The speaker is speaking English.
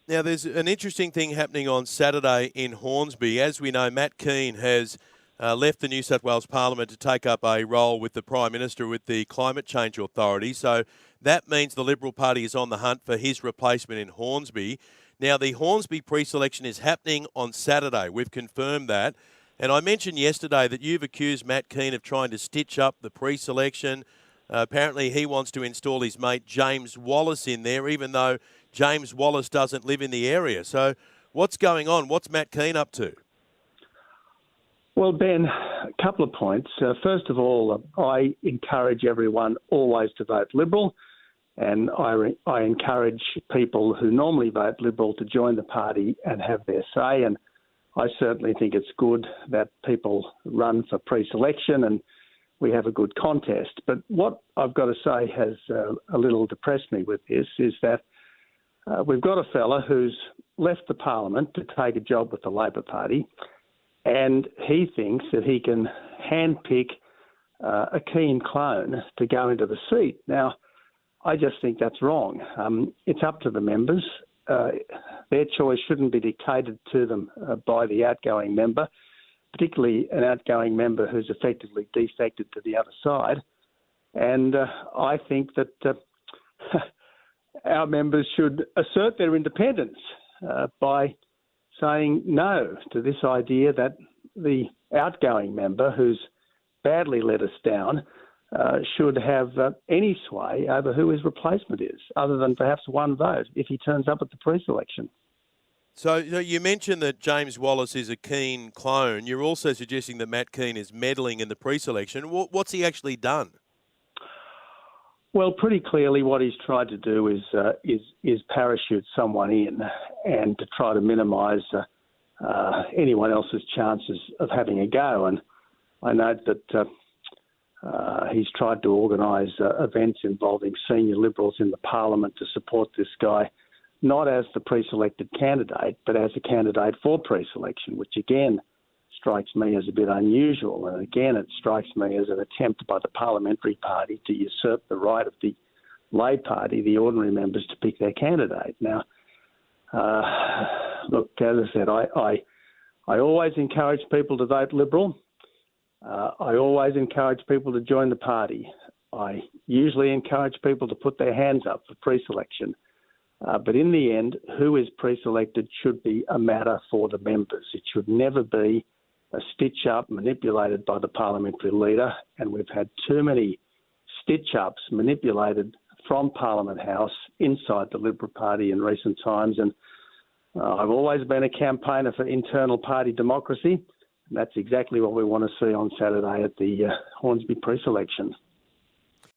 Now, there's an interesting thing happening on Saturday in Hornsby. As we know, Matt Kean has left the New South Wales Parliament to take up a role with the Prime Minister with the Climate Change Authority. So that means the Liberal Party is on the hunt for his replacement in Hornsby. Now, the Hornsby pre-selection is happening on Saturday. We've confirmed that. And I mentioned yesterday that you've accused Matt Kean of trying to stitch up the pre-selection. Apparently, he wants to install his mate James Wallace in there, even though James Wallace doesn't live in the area. So what's going on? What's Matt Kean up to? Well, Ben, a couple of points. First of all, I encourage everyone always to vote Liberal, and I encourage people who normally vote Liberal to join the party and have their say. And I certainly think it's good that people run for pre-selection and we have a good contest. But what I've got to say has a little depressed me with this is that we've got a fella who's left the parliament to take a job with the Labor Party, and he thinks that he can handpick a Kean clone to go into the seat. Now, I just think that's wrong. It's up to the members. Their choice shouldn't be dictated to them by the outgoing member, particularly an outgoing member who's effectively defected to the other side. And I think that our members should assert their independence by saying no to this idea that the outgoing member who's badly let us down should have any sway over who his replacement is, other than perhaps one vote if he turns up at the pre-selection. So you mentioned that James Wallace is a Kean clone. You're also suggesting that Matt Kean is meddling in the pre-selection. What's he actually done? Well, pretty clearly what he's tried to do is parachute someone in and to try to minimise anyone else's chances of having a go. And I note that he's tried to organise events involving senior Liberals in the Parliament to support this guy, not as the pre-selected candidate, but as a candidate for pre-selection, which again strikes me as a bit unusual. And again, it strikes me as an attempt by the parliamentary party to usurp the right of the lay party, the ordinary members, to pick their candidate. Now, look, as I said, I always encourage people to vote Liberal. I always encourage people to join the party. I usually encourage people to put their hands up for pre-selection. But in the end, who is pre-selected should be a matter for the members. It should never be a stitch-up manipulated by the parliamentary leader, and we've had too many stitch-ups manipulated from Parliament House inside the Liberal Party in recent times. And I've always been a campaigner for internal party democracy, and that's exactly what we want to see on Saturday at the Hornsby pre-selection.